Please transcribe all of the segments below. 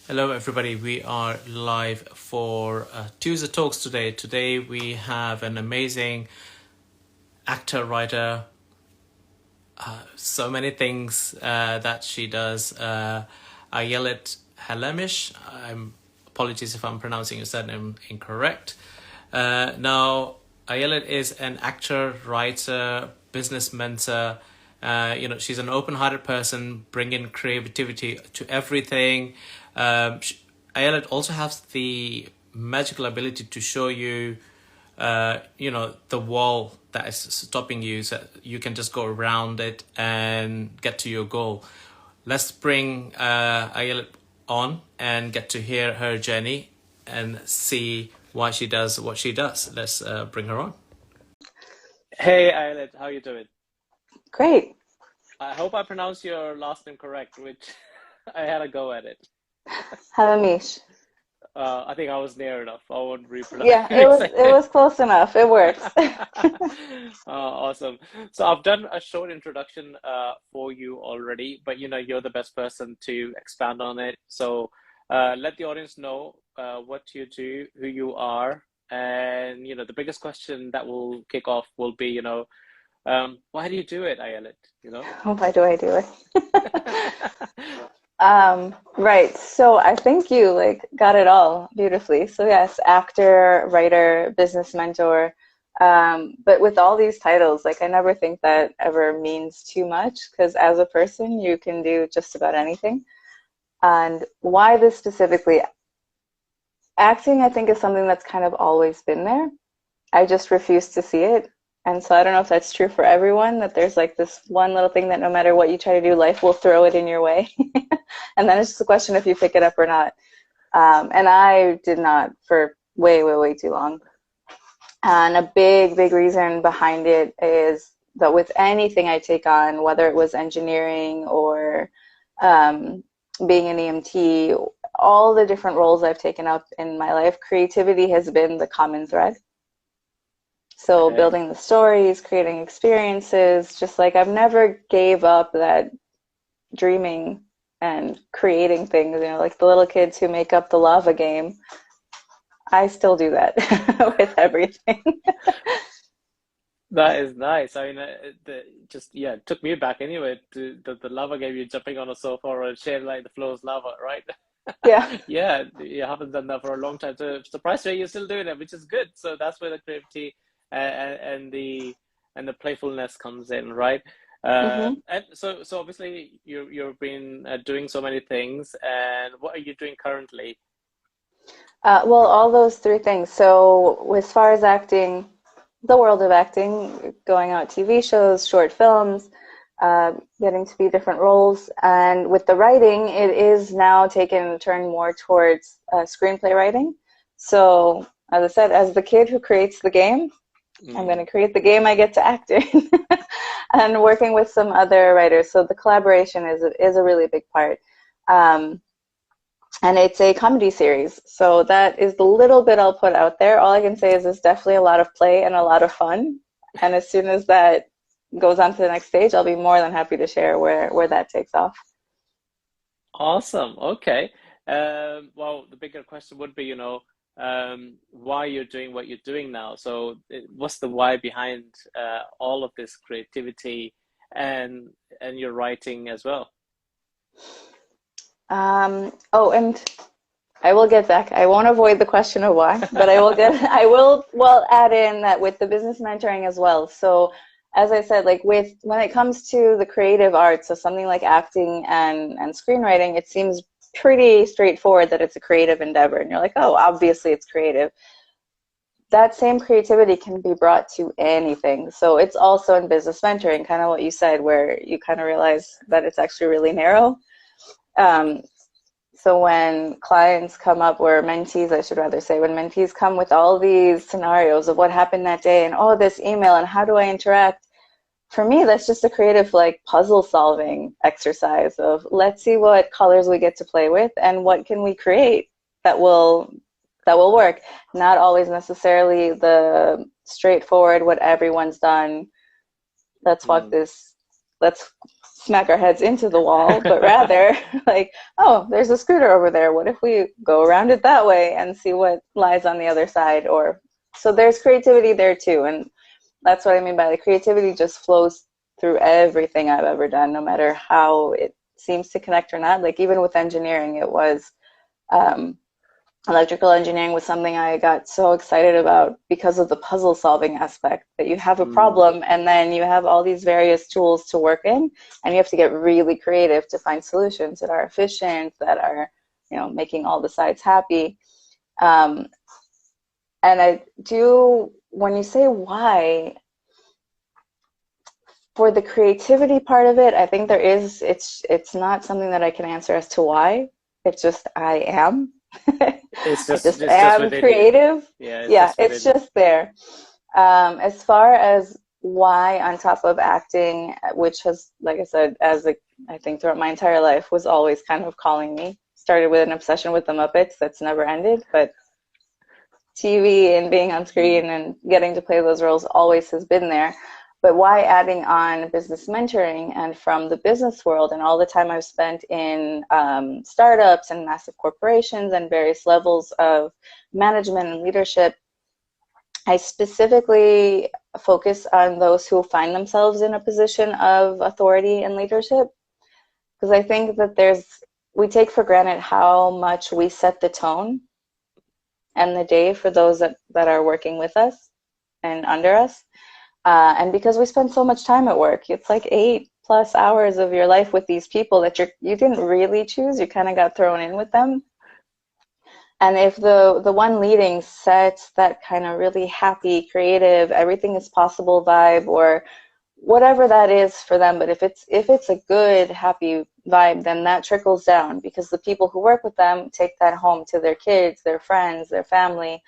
Hello, everybody. We are live for Tuesday Talks today. Today, we have an amazing actor, writer, so many things that she does. Ayelet Halamish. Apologies if I'm pronouncing your surname incorrect. Now, Ayelet is an actor, writer, business mentor. She's an open-hearted person, bringing creativity to everything. Ayelet also has the magical ability to show you the wall that is stopping you, so you can just go around it and get to your goal. Let's bring Ayelet on and get to hear her journey and see why she does what she does. Let's bring her on. Hey, Ayelet, how you doing? Great. I hope I pronounced your last name correct, which I had a go at it. Halamish. I think I was near enough. I won't Yeah, re-say it it. was close enough. It works. Awesome. So I've done a short introduction for you already, but you're the best person to expand on it. So let the audience know what you do, who you are, and the biggest question that will kick off will be, why do you do it, Ayelet? Why do I do it? Right. So I think you got it all beautifully. So yes, actor, writer, business mentor. But with all these titles, I never think that ever means too much because as a person, you can do just about anything. And why this specifically? Acting, I think, is something that's kind of always been there. I just refuse to see it. And so I don't know if that's true for everyone, that there's this one little thing that no matter what you try to do, life will throw it in your way. And then it's just a question if you pick it up or not. And I did not for way, way, way too long. And a big, big reason behind it is that with anything I take on, whether it was engineering or being an EMT, all the different roles I've taken up in my life, creativity has been the common thread. So Okay. building the stories, creating experiences, just I've never gave up that dreaming and creating things, like the little kids who make up the lava game. I still do that with everything. That is nice. I mean, it took me back anyway to the lava game. You're jumping on a sofa or a chair like the floor is lava, right? Yeah. Yeah, you haven't done that for a long time. So surprised that you're still doing it, which is good. So that's where the creativity and the playfulness comes in, right? hmm And so obviously you've been doing so many things. And what are you doing currently? Well, all those three things. So as far as acting, the world of acting, going out TV shows, short films, getting to be different roles. And with the writing, it is now taken a turn more towards screenplay writing. So, as I said, as the kid who creates the game, I'm going Mm, to create the game I get to act in, and working with some other writers. So the collaboration is a really big part. Um, and it's a comedy series. So that is the little bit I'll put out there. All I can say is it's definitely a lot of play and a lot of fun. And as soon as that goes on to the next stage, I'll be more than happy to share where that takes off. awesome. Okay. Well, the bigger question would be, why you're doing what you're doing now. So, what's the why behind all of this creativity and your writing as well? Oh, and I will get back. I won't avoid the question of why, but I will, well, add in that with the business mentoring as well. So, as I said, with when it comes to the creative arts, so something like acting and screenwriting, it seems pretty straightforward that it's a creative endeavor. And you're like, oh, obviously it's creative. That same creativity can be brought to anything. So it's also in business mentoring, kind of what you said, where you kind of realize that it's actually really narrow. Um, so when clients come up, or mentees, I should rather say, when mentees come with all these scenarios of what happened that day and oh, this email and how do I interact, for me, that's just a creative puzzle solving exercise of let's see what colors we get to play with and what can we create that will work. Not always necessarily the straightforward what everyone's done. Let's walk Mm, this. Let's smack our heads into the wall, but rather like, oh, there's a scooter over there. What if we go around it that way and see what lies on the other side? Or so there's creativity there too. And that's what I mean by the creativity just flows through everything I've ever done, no matter how it seems to connect or not. Like even with engineering, it was electrical engineering was something I got so excited about because of the puzzle solving aspect, that you have a problem and then you have all these various tools to work in, and you have to get really creative to find solutions that are efficient, that are, making all the sides happy. And I do, when you say why, for the creativity part of it, I think it's not something that I can answer as to why. It's just I am. I just am creative. Yeah, it's just there. As far as why, on top of acting, which has, like I said, I think throughout my entire life, was always kind of calling me. Started with an obsession with the Muppets that's never ended, but TV and being on screen and getting to play those roles always has been there. But why adding on business mentoring, and from the business world and all the time I've spent in startups and massive corporations and various levels of management and leadership, I specifically focus on those who find themselves in a position of authority and leadership. Because I think that we take for granted how much we set the tone and the day for those that are working with us and under us. And because we spend so much time at work, it's like 8+ hours of your life with these people that you didn't really choose. You kind of got thrown in with them. And if the one leading sets that kind of really happy, creative, everything is possible vibe, or whatever that is for them, but if it's a good, happy vibe, then that trickles down, because the people who work with them take that home to their kids, their friends, their family.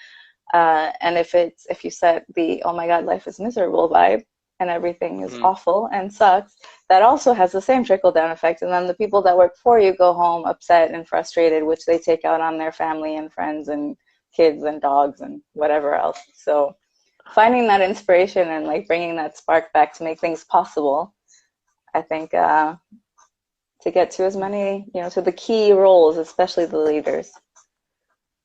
And if you set the oh my god, life is miserable vibe and everything is awful and sucks, that also has the same trickle down effect. And then the people that work for you go home upset and frustrated, which they take out on their family and friends and kids and dogs and whatever else. So finding that inspiration and like bringing that spark back to make things possible, I think, to get to as many, to the key roles, especially the leaders.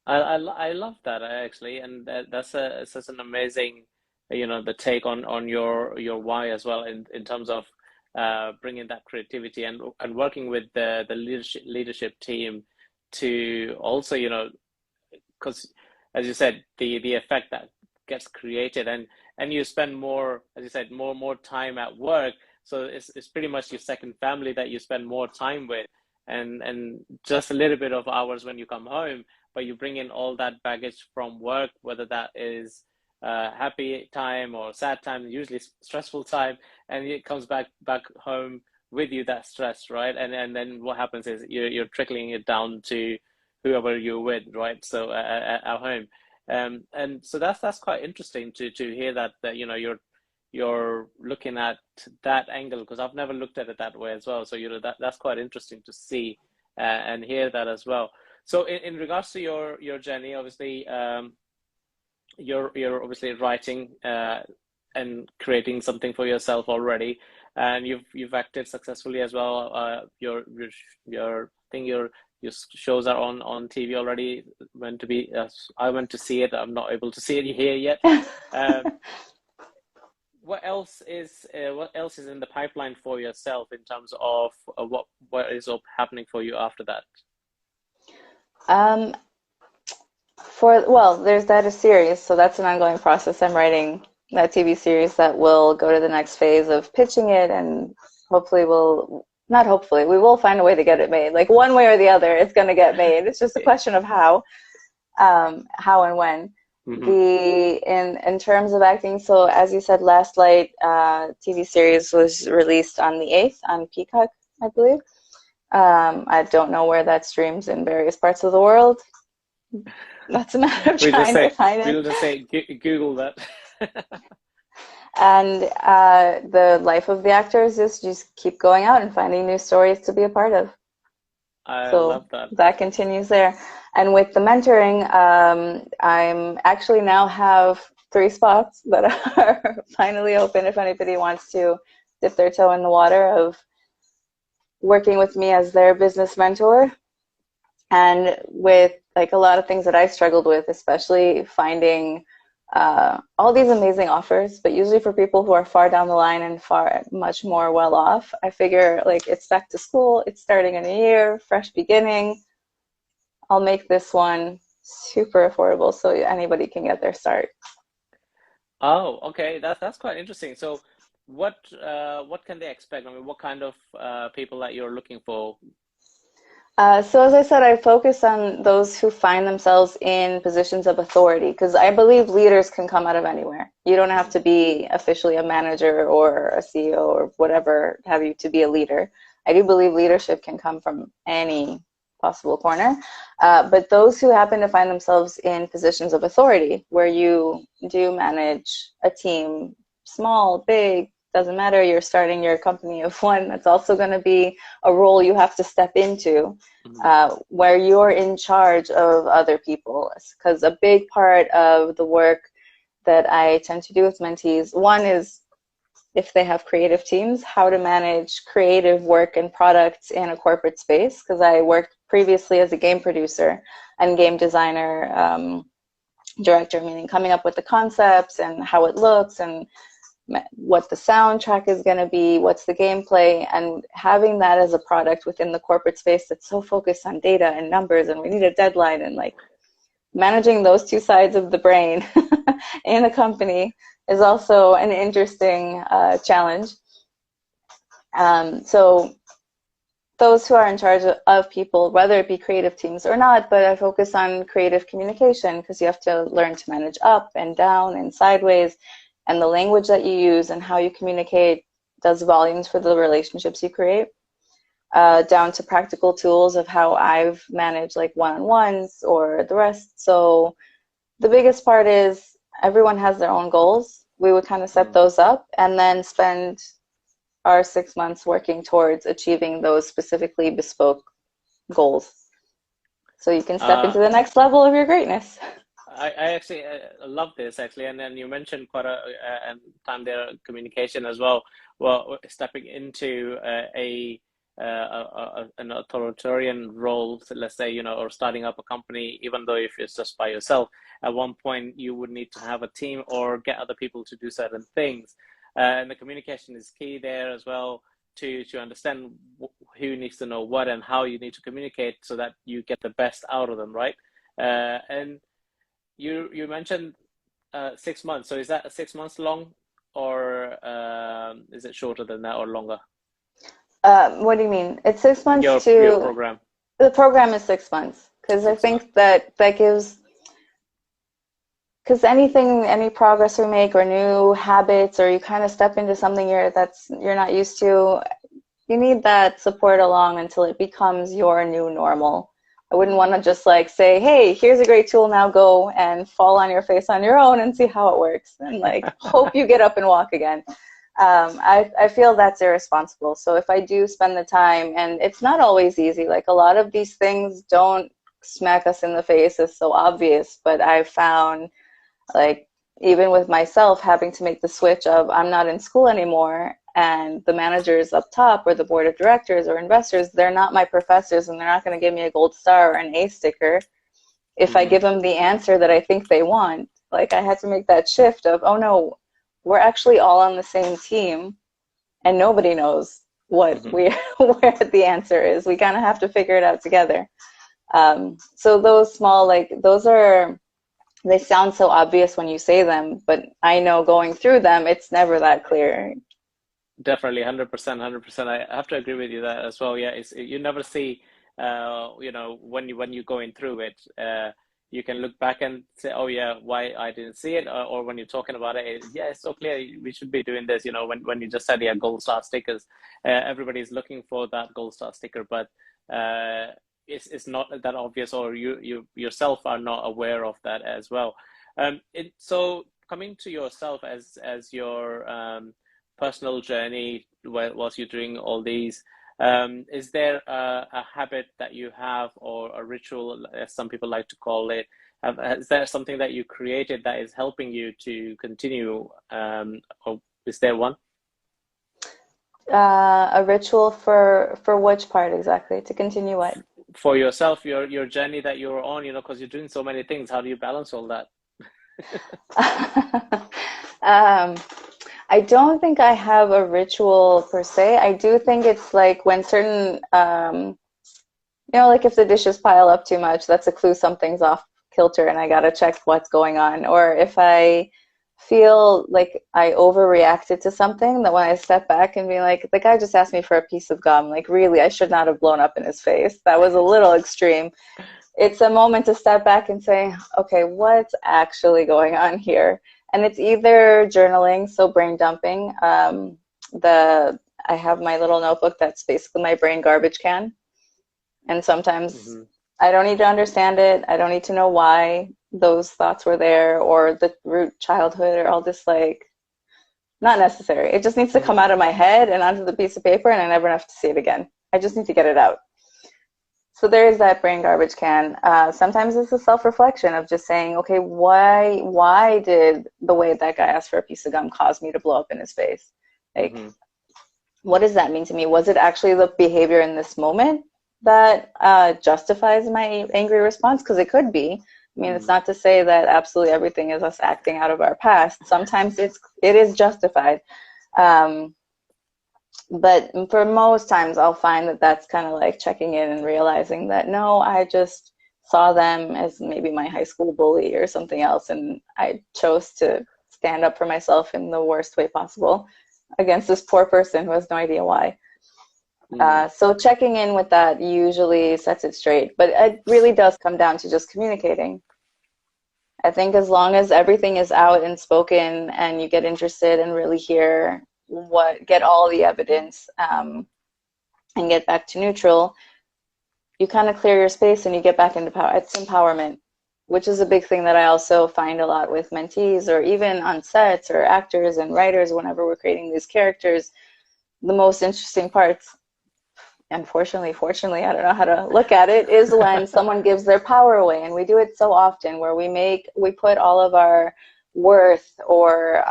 I love that actually, and that's such an amazing, the take on your why as well, in terms of bringing that creativity and working with the leadership team to also, because as you said, the effect that gets created, and you spend more, as you said, more time at work, so it's pretty much your second family that you spend more time with, and just a little bit of hours when you come home, but you bring in all that baggage from work, whether that is happy time or sad time, usually stressful time, and it comes back home with you, that stress, right? And then what happens is you're trickling it down to whoever you're with, right? So at home, and so that's quite interesting to hear that you're looking at that angle, because I've never looked at it that way as well. So that's quite interesting to see and hear that as well. So in regards to your journey, obviously, you're obviously writing and creating something for yourself already, and you've acted successfully as well. Your I think your shows are on TV already. I went to see it. I'm not able to see it here yet. What else is in the pipeline for yourself in terms of what is happening for you after that? There's that a series, so that's an ongoing process. I'm writing that TV series that will go to the next phase of pitching it, and hopefully we will find a way to get it made. Like one way or the other, it's going to get made. It's just a question of how and when. In terms of acting, so as you said, Last Light TV series was released on the 8th on Peacock, I believe. I don't know where that streams in various parts of the world. That's a matter of trying to find it. We'll just say Google that. And the life of the actors is just keep going out and finding new stories to be a part of. I love that. That continues there. And with the mentoring, I'm actually now have 3 spots that are finally open if anybody wants to dip their toe in the water of working with me as their business mentor, and with like a lot of things that I struggled with, especially finding all these amazing offers, but usually for people who are far down the line and far much more well off. I figure like it's back to school, it's starting a new year, fresh beginning. I'll make this one super affordable so anybody can get their start. Oh, okay. That's quite interesting. So, what can they expect? I mean, what kind of people that you're looking for? So as I said, I focus on those who find themselves in positions of authority because I believe leaders can come out of anywhere. You don't have to be officially a manager or a CEO or whatever have you to be a leader. I do believe leadership can come from any possible corner. But those who happen to find themselves in positions of authority, where you do manage a team, small, big, doesn't matter, you're starting your company of one, that's also going to be a role you have to step into, Mhm. where you're in charge of other people. Because a big part of the work that I tend to do with mentees, one is if they have creative teams, how to manage creative work and products in a corporate space. Because I worked previously as a game producer and game designer, director, meaning coming up with the concepts and how it looks and what the soundtrack is going to be, what's the gameplay, and having that as a product within the corporate space that's so focused on data and numbers and we need a deadline, and like managing those two sides of the brain in a company is also an interesting challenge. So those who are in charge of people, whether it be creative teams or not, but I focus on creative communication because you have to learn to manage up and down and sideways, and the language that you use and how you communicate does volumes for the relationships you create, down to practical tools of how I've managed like one-on-ones or the rest. So the biggest part is everyone has their own goals. We would kind of set Mm. those up and then spend our 6 months working towards achieving those specifically bespoke goals. So you can step Uh, into the next level of your greatness. I actually love this actually, and then you mentioned quite a time there communication as well. Well, stepping into an authoritarian role, so let's say, or starting up a company, even though if it's just by yourself, at one point you would need to have a team or get other people to do certain things, and the communication is key there as well to understand who needs to know what and how you need to communicate so that you get the best out of them, right? And you mentioned 6 months. So is that 6 months long, or is it shorter than that or longer? What do you mean? It's 6 months Your to, program, the program is 6 months because I 6 months. think that gives, because anything, any progress we make or new habits, or you kind of step into something you're not used to, you need that support along until it becomes your new normal. I wouldn't want to just like say, hey, here's a great tool, now go and fall on your face on your own and see how it works. And like, hope you get up and walk again. I feel that's irresponsible. So if I do spend the time, and it's not always easy, like a lot of these things don't smack us in the face, it's so obvious, but I've found like even with myself having to make the switch of I'm not in school anymore, and the managers up top or the board of directors or investors, they're not my professors and they're not going to give me a gold star or an A sticker if I Hmm. give them the answer that I think they want. Like I had to make that shift of, oh no, we're actually all on the same team and nobody knows what Hmm. we where the answer is. We kind of have to figure it out together. So those small, like those are, they sound so obvious when you say them, but I know going through them, it's never that clear. Definitely, 100%, 100%. I have to agree with you that as well. Yeah, it's you never see, when you're going through it, you can look back and say, oh yeah, why I didn't see it, or when you're talking about it, yeah, it's so clear. We should be doing this. When you just said, yeah, gold star stickers, everybody's looking for that gold star sticker, but it's not that obvious, or you yourself are not aware of that as well. So coming to yourself as your personal journey whilst you're doing all these, is there a habit that you have, or a ritual, as some people like to call it? Is there something that you created that is helping you to continue, or is there one? A ritual for which part exactly? To continue what? For yourself, your journey that you're on, because you're doing so many things. How do you balance all that? um, I don't think I have a ritual per se. I do think it's like when certain, like if the dishes pile up too much, that's a clue something's off kilter and I gotta check what's going on. Or if I feel like I overreacted to something, that when I step back and be like, the guy just asked me for a piece of gum, like really, I should not have blown up in his face. That was a little extreme. It's a moment to step back and say, okay, what's actually going on here? And it's either journaling, so brain dumping. The I have my little notebook that's basically my brain garbage can. And sometimes Hmm. I don't need to understand it. I don't need to know why those thoughts were there or the root childhood or all this like not necessary. It just needs to come Hmm. out of my head and onto the piece of paper and I never have to see it again. I just need to get it out. So there is that brain garbage can. Sometimes it's a self-reflection of just saying, okay, why did the way that guy asked for a piece of gum cause me to blow up in his face? Like, Hmm. what does that mean to me? Was it actually the behavior in this moment that justifies my angry response? Because it could be. I mean, it's Hmm. not to say that absolutely everything is us acting out of our past. Sometimes it is justified. Um, but for most times I'll find that that's kind of like checking in and realizing that no, I just saw them as maybe my high school bully or something else, and I chose to stand up for myself in the worst way possible against this poor person who has no idea why. Hmm. So checking in with that usually sets it straight, but it really does come down to just communicating. I think as long as everything is out and spoken and you get interested and really hear get all the evidence, and get back to neutral, you kind of clear your space and you get back into power. It's empowerment, which is a big thing that I also find a lot with mentees or even on sets or actors and writers whenever we're creating these characters. The most interesting parts, unfortunately, fortunately, I don't know how to look at it, is when someone gives their power away. And we do it so often where we put all of our worth or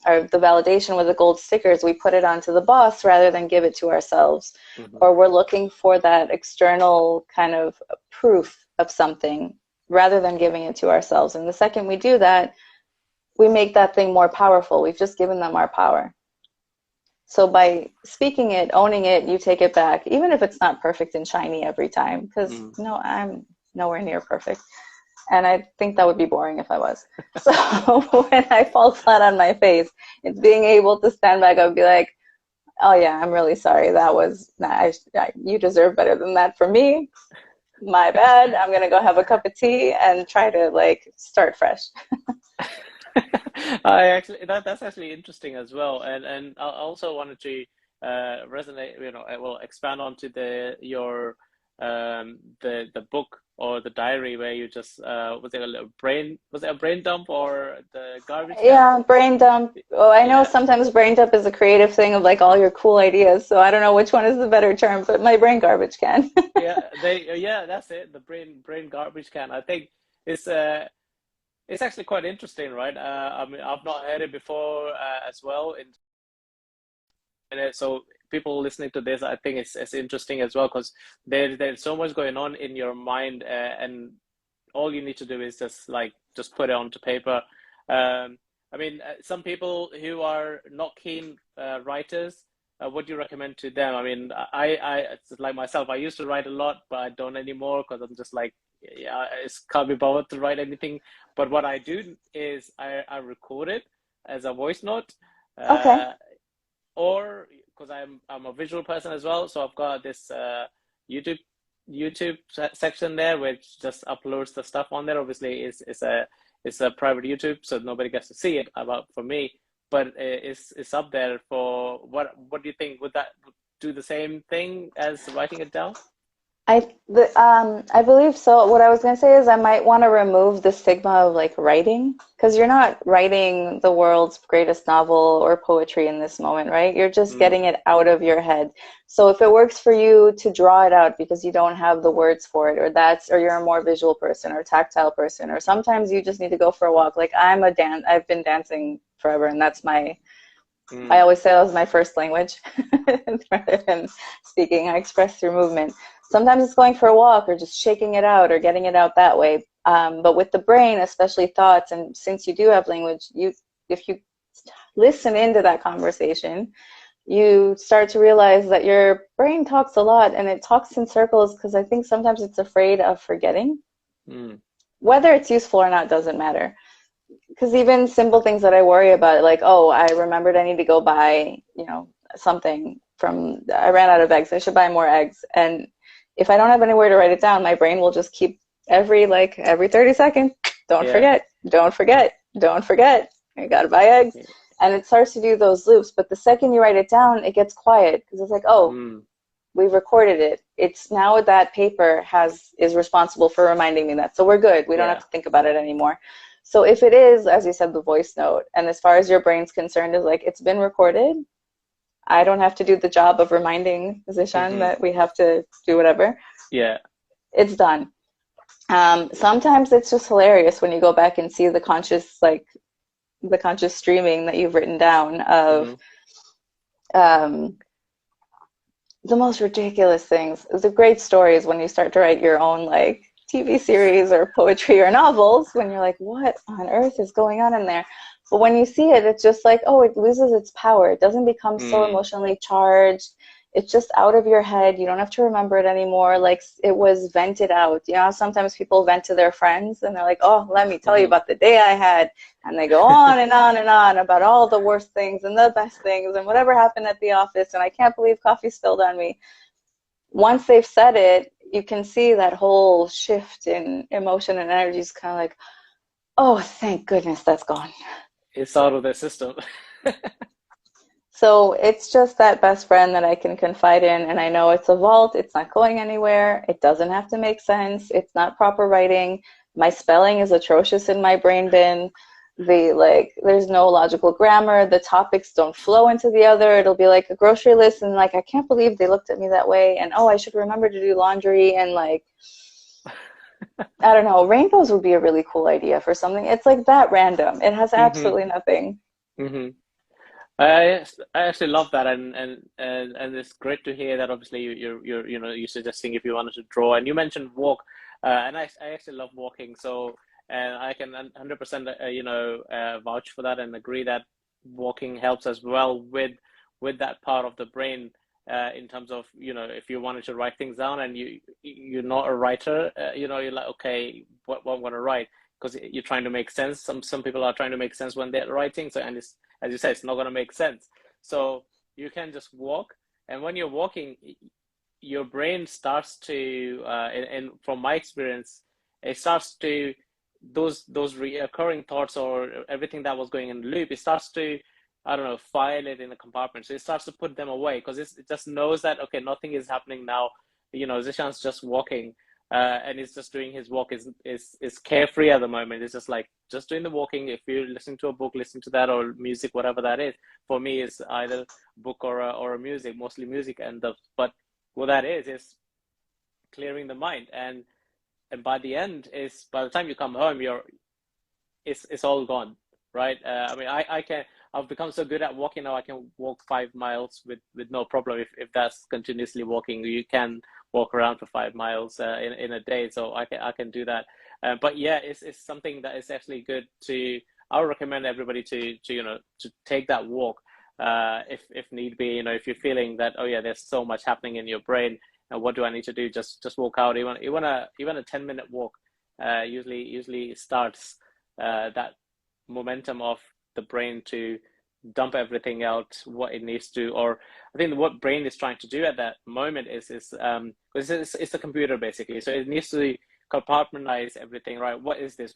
the validation with the gold stickers, we put it onto the boss rather than give it to ourselves. Hmm. Or we're looking for that external kind of proof of something rather than giving it to ourselves. And the second we do that, we make that thing more powerful. We've just given them our power. So by speaking it, owning it, you take it back, even if it's not perfect and shiny every time, because Hmm. no, I'm nowhere near perfect. And I think that would be boring if I was. So when I fall flat on my face, it's being able to stand back up and be like, oh yeah, I'm really sorry. That was, nah, you deserve better than that for me. My bad. I'm going to go have a cup of tea and try to like start fresh. I actually that's actually interesting as well, and I also wanted to resonate, well, expand onto the book or the diary where you just was it a brain dump or the garbage can? Yeah, brain dump. Oh, I know Yeah, sometimes brain dump is a creative thing of like all your cool ideas. So I don't know which one is the better term, but my brain garbage can. yeah, that's it. The brain garbage can. I think it's it's actually quite interesting, right? I mean, I've not heard it before as well. So people listening to this, I think it's interesting as well because there's so much going on in your mind, and all you need to do is just put it onto paper. I mean, some people who are not keen writers, what do you recommend to them? I mean, it's like myself, I used to write a lot, but I don't anymore because I'm just like, yeah, I just can't be bothered to write anything. But what I do is I record it as a voice note. Okay. Uh, or because I'm a visual person as well, so I've got this YouTube section there which just uploads the stuff on there. Obviously, it's a private YouTube, so nobody gets to see it. About for me, but it's up there for what do you think? Would that do the same thing as writing it down? I believe so. What I was gonna say is I might want to remove the stigma of like writing, because you're not writing the world's greatest novel or poetry in this moment, right? You're just Mm, getting it out of your head. So if it works for you to draw it out because you don't have the words for it, or you're a more visual person or tactile person, or sometimes you just need to go for a walk. Like I've been dancing forever, and that's I Mm. always say that was my first language rather than speaking. I express through movement. Sometimes it's going for a walk or just shaking it out or getting it out that way. But with the brain, especially thoughts, and since you do have language, if you listen into that conversation, you start to realize that your brain talks a lot and it talks in circles because I think sometimes it's afraid of forgetting. Mm. Whether it's useful or not doesn't matter. Because even simple things that I worry about, like, oh, I remembered I need to go buy, something from, I ran out of eggs. I should buy more eggs. And if I don't have anywhere to write it down, my brain will just keep every 30 seconds, don't Yeah. forget, don't forget, don't forget. I gotta buy eggs. Yeah. And it starts to do those loops. But the second you write it down, it gets quiet because it's like, oh, Mm. we've recorded it. It's now that paper is responsible for reminding me that. So we're good. We don't have Yeah. to think about it anymore. So if it is, as you said, the voice note, and as far as your brain's concerned, is like it's been recorded. I don't have to do the job of reminding Zishan Hmm. that we have to do whatever. Yeah. It's done. Sometimes it's just hilarious when you go back and see the conscious streaming that you've written down of Hmm. um, the most ridiculous things. The great stories when you start to write your own like TV series or poetry or novels when you're like, what on earth is going on in there? But when you see it, it's just like, oh, it loses its power. It doesn't become so Mm. emotionally charged. It's just out of your head. You don't have to remember it anymore. Like it was vented out. You know, sometimes people vent to their friends and they're like, oh, let me tell you Hmm. about the day I had. And they go on and on and on about all the worst things and the best things and whatever happened at the office. And I can't believe coffee spilled on me. Once they've said it, you can see that whole shift in emotion and energy is kind of like, oh, thank goodness that's gone. It's out of the system. So it's just that best friend that I can confide in, and I know it's a vault, it's not going anywhere, it doesn't have to make sense, it's not proper writing. My spelling is atrocious in my brain bin. There's no logical grammar, the topics don't flow into the other. It'll be like a grocery list and like I can't believe they looked at me that way, and oh, I should remember to do laundry, and like I don't know, rainbows would be a really cool idea for something. It's like that random. It has Hmm. absolutely nothing. Hmm. I actually love that, and it's great to hear that. Obviously, you're suggesting if you wanted to draw, and you mentioned walk, and I actually love walking. So, and I can 100% vouch for that and agree that walking helps as well with that part of the brain, in terms of if you wanted to write things down and you're not a writer, you're like, okay, what I'm gonna write, because you're trying to make sense. Some people are trying to make sense when they're writing. So, and it's, as you said, it's not going to make sense. So you can just walk, and when you're walking, your brain starts to, and from my experience, it starts to, those reoccurring thoughts or everything that was going in the loop, it starts to, I don't know, file it in a compartment. So it starts to put them away because it just knows that, okay, nothing is happening now. Zishan's just walking, and he's just doing his walk. Is carefree at the moment. It's just doing the walking. If you're listening to a book, listen to that, or music, whatever that is. For me, it's either book or a music, mostly music. But what that is clearing the mind, and by the end is, by the time you come home, it's all gone, right? I mean, I've become so good at walking now. I can walk 5 miles with no problem. If that's continuously walking, you can walk around for 5 miles in a day. So I can do that. But yeah, it's something that is actually good to. I would recommend everybody to take that walk, if need be. If you're feeling that, oh yeah, there's so much happening in your brain, and what do I need to do? Just walk out. Even a 10-minute walk usually starts that momentum of the brain to dump everything out what it needs to. Or I think what brain is trying to do at that moment because it's a computer basically, so it needs to compartmentalize everything, right? What is this?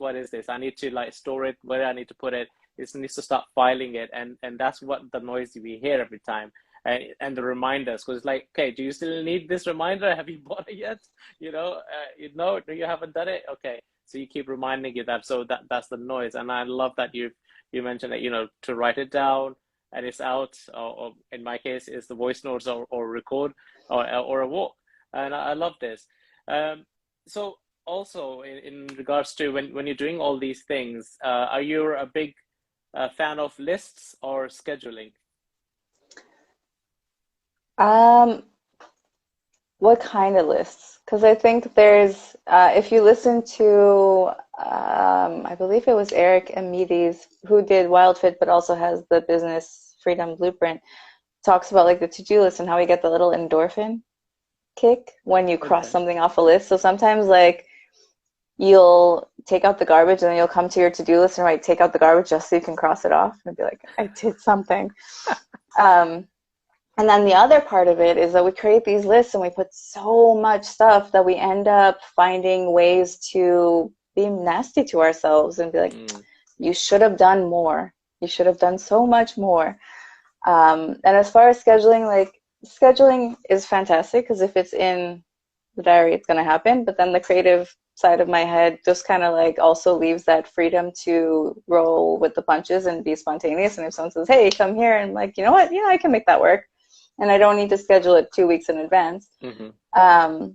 I need to like store it, where I need to put it. It needs to start filing it, and that's what the noise we hear every time. And the reminders, because it's like, okay, do you still need this reminder? Have you bought it yet? No, you haven't done it. Okay, so you keep reminding you that. So that's the noise. And I love that you mentioned that, to write it down and it's out, or in my case it's the voice notes, or record, or a walk. And I love this. So also in regards to when you're doing all these things, are you a big fan of lists or scheduling? Um, what kind of lists? Because I think there's, if you listen to, I believe it was Eric Amides who did Wild Fit, but also has the Business Freedom Blueprint, talks about like the to-do list and how we get the little endorphin kick when you cross Okay. something off a list. So sometimes like you'll take out the garbage and then you'll come to your to-do list and write take out the garbage just so you can cross it off and be like, I did something. Um, and then the other part of it is that we create these lists and we put so much stuff that we end up finding ways to be nasty to ourselves and be like, Mm. you should have done more. You should have done so much more. And as far as scheduling, like scheduling is fantastic because if it's in the diary, it's going to happen. But then the creative side of my head just kind of like also leaves that freedom to roll with the punches and be spontaneous. And if someone says, hey, come here, and I'm like, you know what? Yeah, I can make that work. And I don't need to schedule it 2 weeks in advance. Mm-hmm.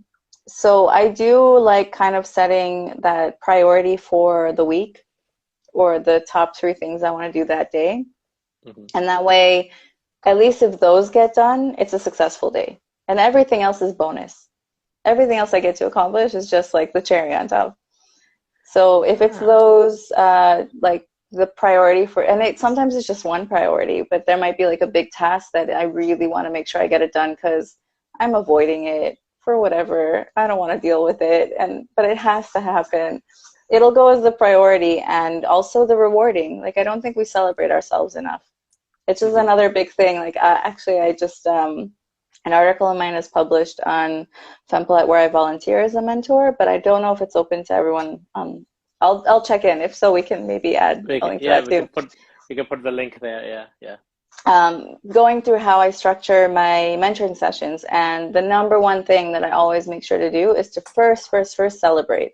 So I do like kind of setting that priority for the week or the top 3 things I want to do that day. Mm-hmm. And that way, at least if those get done, it's a successful day. And everything else is bonus. Everything else I get to accomplish is just like the cherry on top. So if it's Ah. those, like the priority for, and it sometimes it's just one priority, but there might be like a big task that I really want to make sure I get it done because I'm avoiding it for whatever. I don't want to deal with it, and but it has to happen. It'll go as the priority and also the rewarding. Like I don't think we celebrate ourselves enough. It's just Mm-hmm. another big thing. Like actually, I just an article of mine is published on Femplet where I volunteer as a mentor, but I don't know if it's open to everyone. I'll check in. If so, we can maybe add a link to Yeah, that too. we can put the link there. Yeah, yeah. Going through how I structure my mentoring sessions, and the number one thing that I always make sure to do is to first celebrate.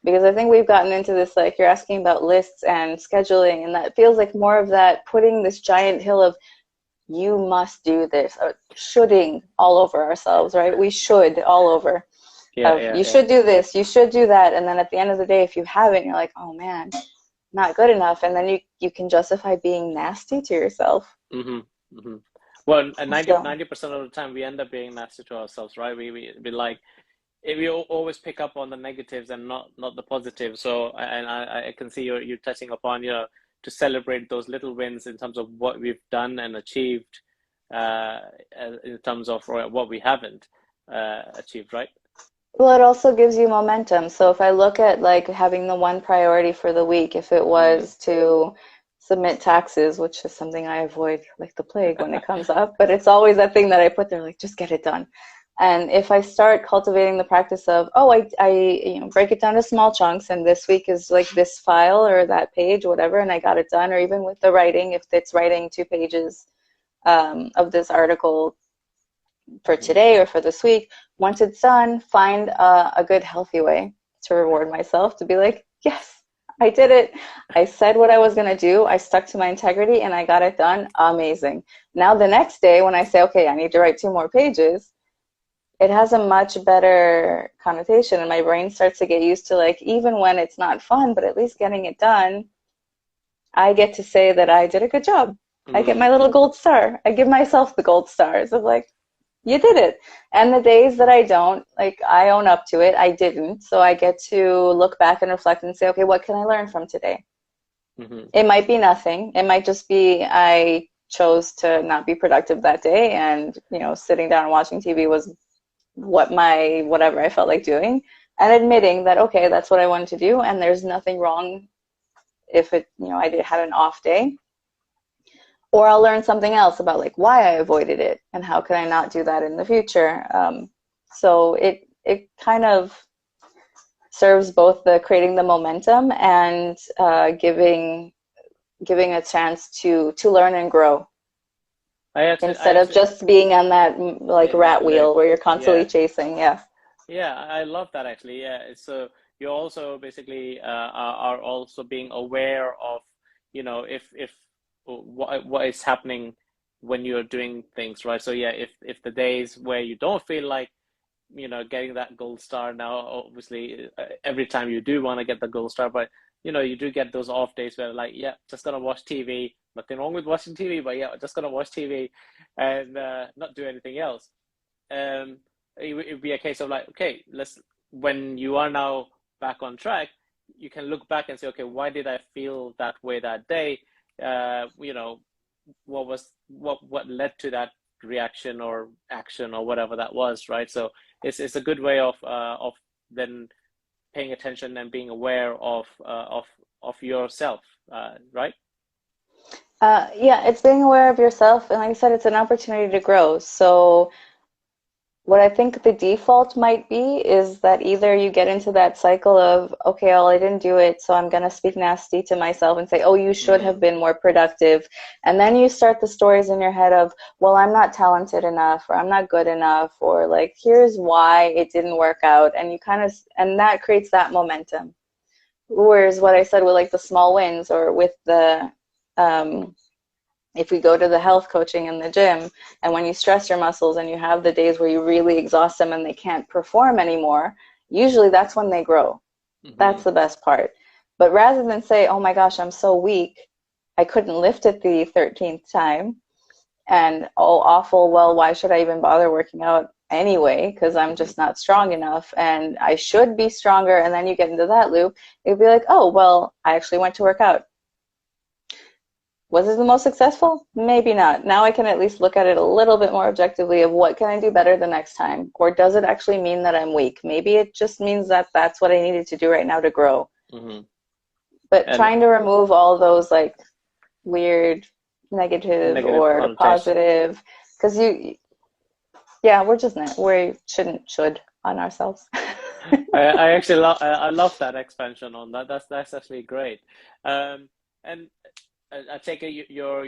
Because I think we've gotten into this, like you're asking about lists and scheduling, and that feels like more of that putting this giant hill of you must do this, or shoulding all over ourselves, right? We should all over. Yeah, Of yeah, you yeah. should do this, you should do that, and then at the end of the day, if you haven't, you're like, oh man, not good enough, and then you can justify being nasty to yourself. Mm-hmm. Mm-hmm. Well, and So 90% of the time we end up being nasty to ourselves, right? We like we always pick up on the negatives and not the positives. So and I can see you're touching upon, to celebrate those little wins in terms of what we've done and achieved, uh, in terms of what we haven't achieved, right? well, it also gives you momentum. So if I look at like having the one priority for the week, if it Mm. was to submit taxes, which is something I avoid like the plague when it comes up, but it's always that thing that I put there, like just get it done. And if I start cultivating the practice of, oh, break it down to small chunks, and this week is like this file or that page, whatever, and I got it done, or even with the writing, if it's writing 2 pages of this article for Mm-hmm. today or for this week, once it's done, find a good, healthy way to reward myself to be like, yes, I did it. I said what I was going to do. I stuck to my integrity and I got it done. Amazing. Now, the next day, when I say, okay, I need to write 2 more pages, it has a much better connotation. And my brain starts to get used to like, even when it's not fun, but at least getting it done, I get to say that I did a good job. I get my Mm. little gold star. I give myself the gold stars of like, you did it. And the days that I don't, like I own up to it, I didn't. So I get to look back and reflect and say, okay, what can I learn from today? Mm-hmm. It might be nothing. It might just be I chose to not be productive that day and, sitting down and watching TV was whatever I felt like doing. And admitting that, okay, that's what I wanted to do and there's nothing wrong if had an off day. Or I'll learn something else about like why I avoided it and how can I not do that in the future. So it kind of serves both the creating the momentum and giving a chance to learn and grow I instead of actually, just being on that like rat loop. wheel where you're constantly Yeah. chasing. Yeah. Yeah, I love that actually. Yeah, so you're also basically are also being aware of, if what is happening when you're doing things, right? So yeah, if the days where you don't feel like, getting that gold star now, obviously every time you do want to get the gold star, but you do get those off days where like, yeah, just gonna watch TV. Nothing wrong with watching TV, but yeah, just gonna watch TV and not do anything else. Um, it'd be a case of like, okay, when you are now back on track, you can look back and say, okay, why did I feel that way that day? What led to that reaction or action or whatever that was, right? So it's a good way of then paying attention and being aware of yourself, right? Yeah, it's being aware of yourself, and like I said, it's an opportunity to grow. So what I think the default might be is that either you get into that cycle of, okay, well, I didn't do it, so I'm going to speak nasty to myself and say, oh, you should have been more productive. And then you start the stories in your head of, well, I'm not talented enough, or I'm not good enough, or like, here's why it didn't work out. And and that creates that momentum. Whereas what I said with like the small wins, or with if we go to the health coaching in the gym, and when you stress your muscles and you have the days where you really exhaust them and they can't perform anymore, usually that's when they grow. That's the best part. But rather than say, oh my gosh, I'm so weak, I couldn't lift it the 13th time, and oh, awful, well, why should I even bother working out anyway? Because I'm just not strong enough and I should be stronger. And then you get into that loop, it'd be like, oh, well, I actually went to work out. Was it the most successful? Maybe not. Now I can at least look at it a little bit more objectively of what can I do better the next time? Or does it actually mean that I'm weak? Maybe it just means that that's what I needed to do right now to grow. But trying to remove all those like weird negative or positive, because we're just not, we should on ourselves. I actually I love that expansion on that. That's actually great. And I take it you're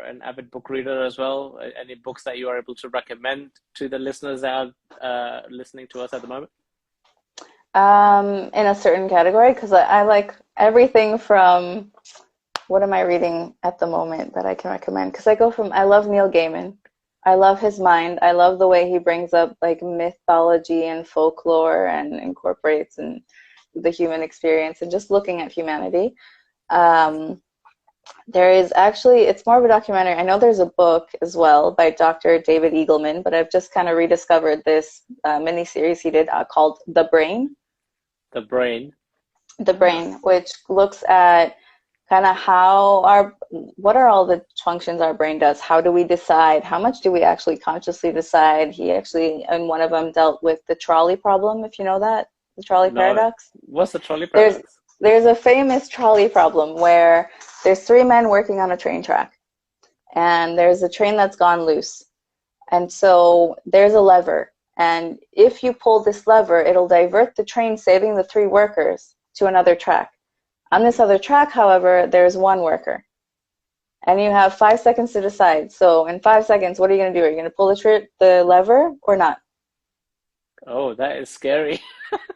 an avid book reader as well. Any books that you are able to recommend to the listeners that are listening to us at the moment? In a certain category, because I like everything from, what am I reading at the moment that I can recommend? Because I love Neil Gaiman. I love his mind. I love the way he brings up like mythology and folklore and incorporates and the human experience and just looking at humanity. There is actually, it's more of a documentary. I know there's a book as well by Dr. David Eagleman, but I've just kind of rediscovered this mini-series he did called The Brain. The Brain. The Brain, which looks at kind of what are all the functions our brain does? How do we decide? How much do we actually consciously decide? He actually, in one of them, dealt with the trolley problem, if you know that, the trolley paradox. What's the trolley paradox? There's a famous trolley problem where there's three men working on a train track, and there's a train that's gone loose. And so there's a lever, and if you pull this lever, it'll divert the train, saving the three workers to another track. On this other track, however, there's one worker, and you have 5 seconds to decide. So in 5 seconds, what are you going to do? Are you going to pull the lever or not? Oh, that is scary.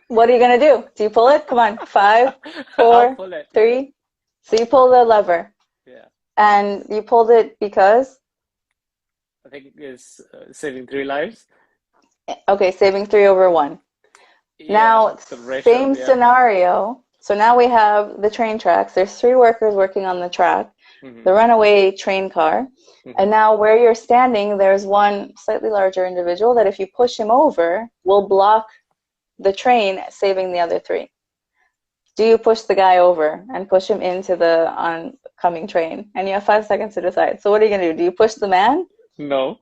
What are you going to do? Do you pull it? Come on. 5, 4, 3. So you pull the lever. Yeah. And you pulled it because? I think it's saving 3 lives. Okay, saving 3 over 1. Yeah, now, same scenario. So now we have the train tracks. There's 3 workers working on the track, the runaway train car. And now where you're standing, there's one slightly larger individual that if you push him over, will block the train, saving the other 3. Do you push the guy over and push him into the oncoming train? And you have 5 seconds to decide. So what are you going to do? Do you push the man? No.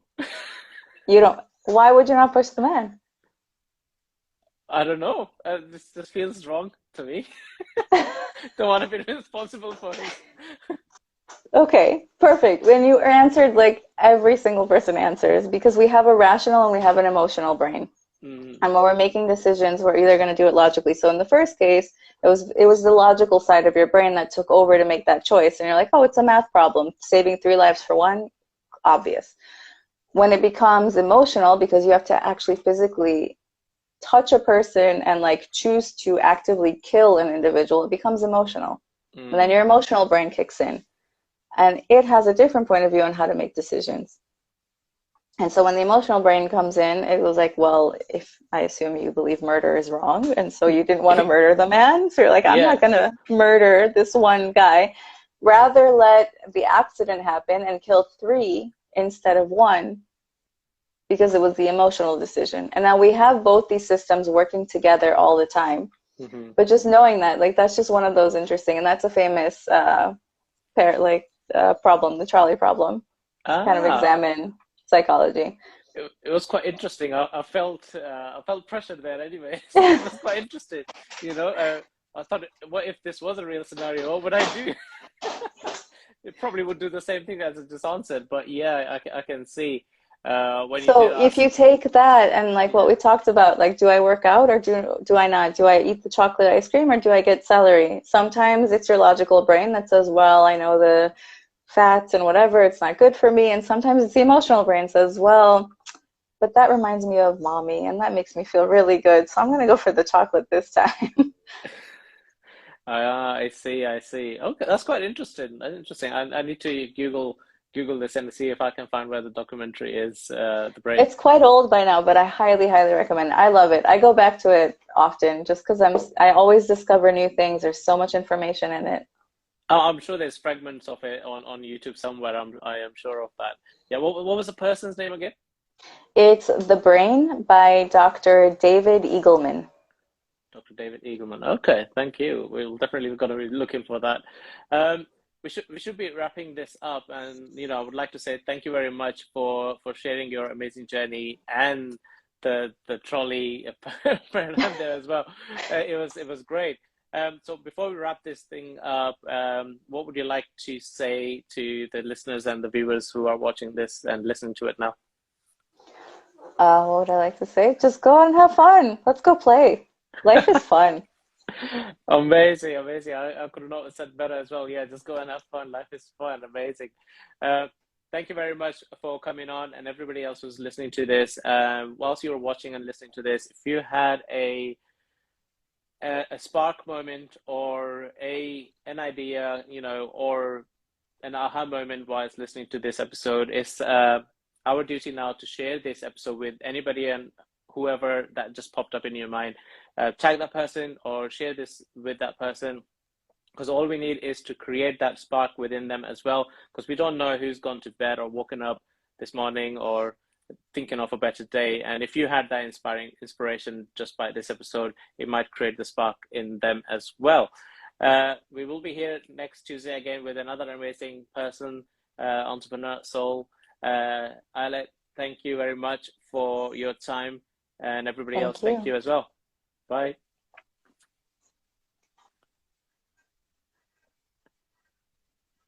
You don't. Why would you not push the man? I don't know. This feels wrong to me. Don't want to be responsible for it. Okay, perfect. When you answered like every single person answers, because we have a rational and we have an emotional brain. And when we're making decisions, we're either going to do it logically. So in the first case, it was the logical side of your brain that took over to make that choice. And you're like, oh, it's a math problem. Saving 3 lives for 1, obvious. When it becomes emotional, because you have to actually physically touch a person and like choose to actively kill an individual, it becomes emotional. And then your emotional brain kicks in. And it has a different point of view on how to make decisions. And so when the emotional brain comes in, it was like, well, if I assume you believe murder is wrong, and so you didn't want to murder the man, so you're like, I'm Yeah. not going to murder this one guy. Rather let the accident happen and kill three instead of one because it was the emotional decision. And now we have both these systems working together all the time. Hmm. But just knowing that, like, that's just one of those interesting, and that's a famous problem, the trolley problem, kind of Ah, examine psychology. it was quite interesting. I felt pressured there anyway. So it was quite interesting. You know, I thought, what if this was a real scenario? What would I do? It probably would do the same thing as it just answered. But yeah, I can see when you did So if ask. you take that and like what Yeah. we talked about, like do I work out or do I not? Do I eat the chocolate ice cream or do I get celery? Sometimes it's your logical brain that says, well, I know the fats and whatever, it's not good for me. And sometimes it's the emotional brain says, well, but that reminds me of mommy and that makes me feel really good. So I'm gonna go for the chocolate this time. I see, I see. Okay, that's quite interesting. That's interesting. I need to Google this and see if I can find where the documentary is, The Brain. It's quite old by now, but I highly, highly recommend it. I love it. I go back to it often just because I always discover new things. There's so much information in it. Oh, I'm sure there's fragments of it on YouTube somewhere. I am sure of that. Yeah, what was the person's name again? It's The Brain by Dr. David Eagleman. Dr. David Eagleman. Okay, thank you. We'll definitely got to be looking for that. Um, we should be wrapping this up, and I would like to say thank you very much for sharing your amazing journey and the trolley program there as well. It was great. So before we wrap this thing up, what would you like to say to the listeners and the viewers who are watching this and listening to it now? What would I like to say? Just go out and have fun. Let's go play. Life is fun. Amazing, amazing. I could not have said better as well. Yeah, just go and have fun. Life is fun. Amazing. Uh, Thank you very much for coming on, and everybody else who's listening to this. Whilst you were watching and listening to this, if you had a spark moment or an idea, or an aha moment whilst listening to this episode, it's our duty now to share this episode with anybody and whoever that just popped up in your mind. Tag that person or share this with that person, because all we need is to create that spark within them as well, because we don't know who's gone to bed or woken up this morning or thinking of a better day. And if you had that inspiration just by this episode, it might create the spark in them as well. We will be here next Tuesday again with another amazing person, entrepreneur, soul. Ayelet, thank you very much for your time, and everybody else, Thank thank you. you as well. Bye.